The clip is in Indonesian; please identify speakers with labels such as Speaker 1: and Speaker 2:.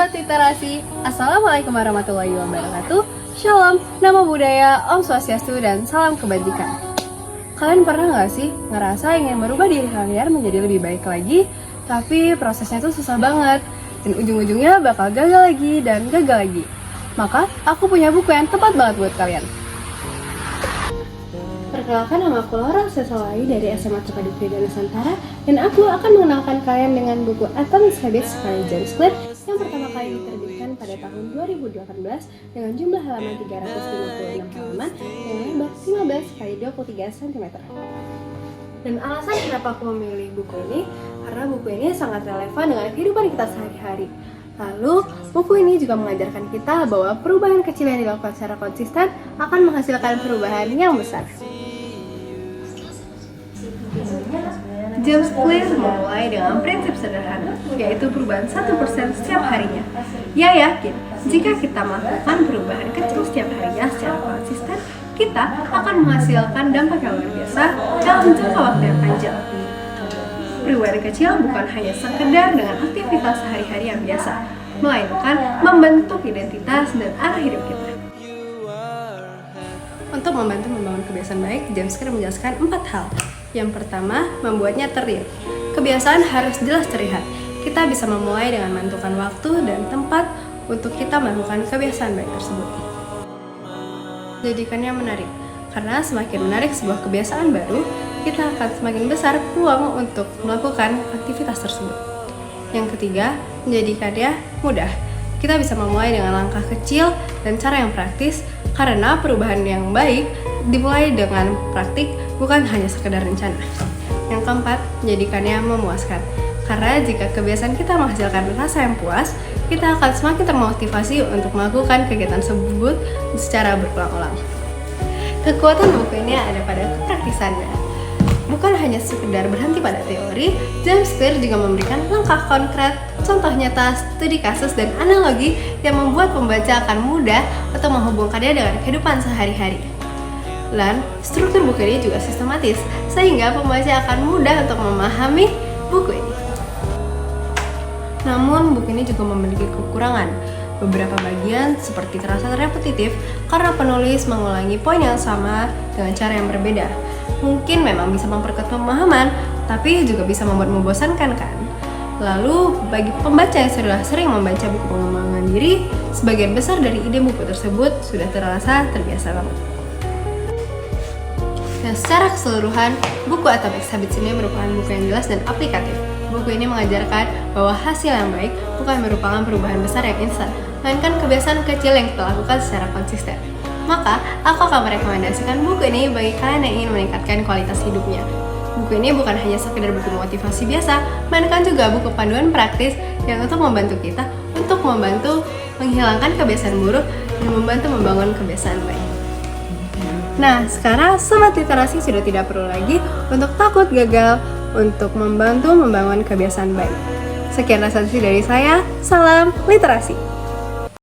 Speaker 1: Sobat Literasi, Assalamualaikum warahmatullahi wabarakatuh. Shalom, Namo Buddhaya, Om Swastiastu, dan salam kebajikan. Kalian pernah gak sih ngerasa ingin merubah diri kalian menjadi lebih baik lagi, tapi prosesnya tuh susah banget, dan ujung-ujungnya bakal gagal lagi dan gagal lagi. Maka, aku punya buku yang tepat banget buat kalian. Perkenalkan, nama aku Laura Sesalai dari SMA Terpadu Krida Nusantara, dan aku akan mengenalkan kalian dengan buku Atomic Habits karya James Clear yang pertama kali diterbitkan pada tahun 2018 dengan jumlah halaman 356 halaman dengan lebar 15 x 23 cm. Dan alasan kenapa aku memilih buku ini, karena buku ini sangat relevan dengan kehidupan kita sehari-hari. Lalu, buku ini juga mengajarkan kita bahwa perubahan kecil yang dilakukan secara konsisten akan menghasilkan perubahan yang besar. James Clear memulai dengan prinsip sederhana, yaitu perubahan 1% setiap harinya. Ia yakin, jika kita melakukan perubahan kecil setiap harinya secara konsisten, kita akan menghasilkan dampak yang luar biasa dalam jangka waktu yang panjang. Perubahan kecil bukan hanya sekedar dengan aktivitas sehari-hari yang biasa, melainkan membentuk identitas dan arah hidup kita. Untuk membantu membangun kebiasaan baik, James Clear menjelaskan 4 hal. Yang pertama, membuatnya terlihat. Kebiasaan harus jelas terlihat. Kita bisa memulai dengan menentukan waktu dan tempat untuk kita melakukan kebiasaan baik tersebut. Jadikannya menarik, karena semakin menarik sebuah kebiasaan baru, kita akan semakin besar peluang untuk melakukan aktivitas tersebut. Yang ketiga, menjadikannya mudah. Kita bisa memulai dengan langkah kecil dan cara yang praktis, karena perubahan yang baik dimulai dengan praktik, bukan hanya sekedar rencana. Yang keempat, menjadikannya memuaskan. Karena jika kebiasaan kita menghasilkan rasa yang puas, kita akan semakin termotivasi untuk melakukan kegiatan tersebut secara berulang-ulang. Kekuatan buku ini ada pada kepraktisannya. Bukan hanya sekedar berhenti pada teori, James Clear juga memberikan langkah konkret, contoh nyata, studi kasus, dan analogi yang membuat pembaca akan mudah untuk menghubungkannya dengan kehidupan sehari-hari. Dan struktur buku ini juga sistematis, sehingga pembaca akan mudah untuk memahami buku ini. Namun, buku ini juga memiliki kekurangan. Beberapa bagian seperti terasa repetitif karena penulis mengulangi poin yang sama dengan cara yang berbeda. Mungkin memang bisa memperkuat pemahaman, tapi juga bisa membuat membosankan kan? Lalu, bagi pembaca yang sudah sering membaca buku pengembangan diri, sebagian besar dari ide buku tersebut sudah terasa terbiasa banget. Nah, secara keseluruhan, buku Atomic Habits ini merupakan buku yang jelas dan aplikatif. Buku ini mengajarkan bahwa hasil yang baik bukan merupakan perubahan besar yang instan, melainkan kebiasaan kecil yang kita lakukan secara konsisten. Maka, aku akan merekomendasikan buku ini bagi kalian yang ingin meningkatkan kualitas hidupnya. Buku ini bukan hanya sekedar buku motivasi biasa, melainkan juga buku panduan praktis yang untuk membantu kita untuk membantu menghilangkan kebiasaan buruk dan membantu membangun kebiasaan baik. Nah, sekarang Sobat Literasi sudah tidak perlu lagi untuk takut gagal untuk membantu membangun kebiasaan baik. Sekian resensi dari saya, salam literasi.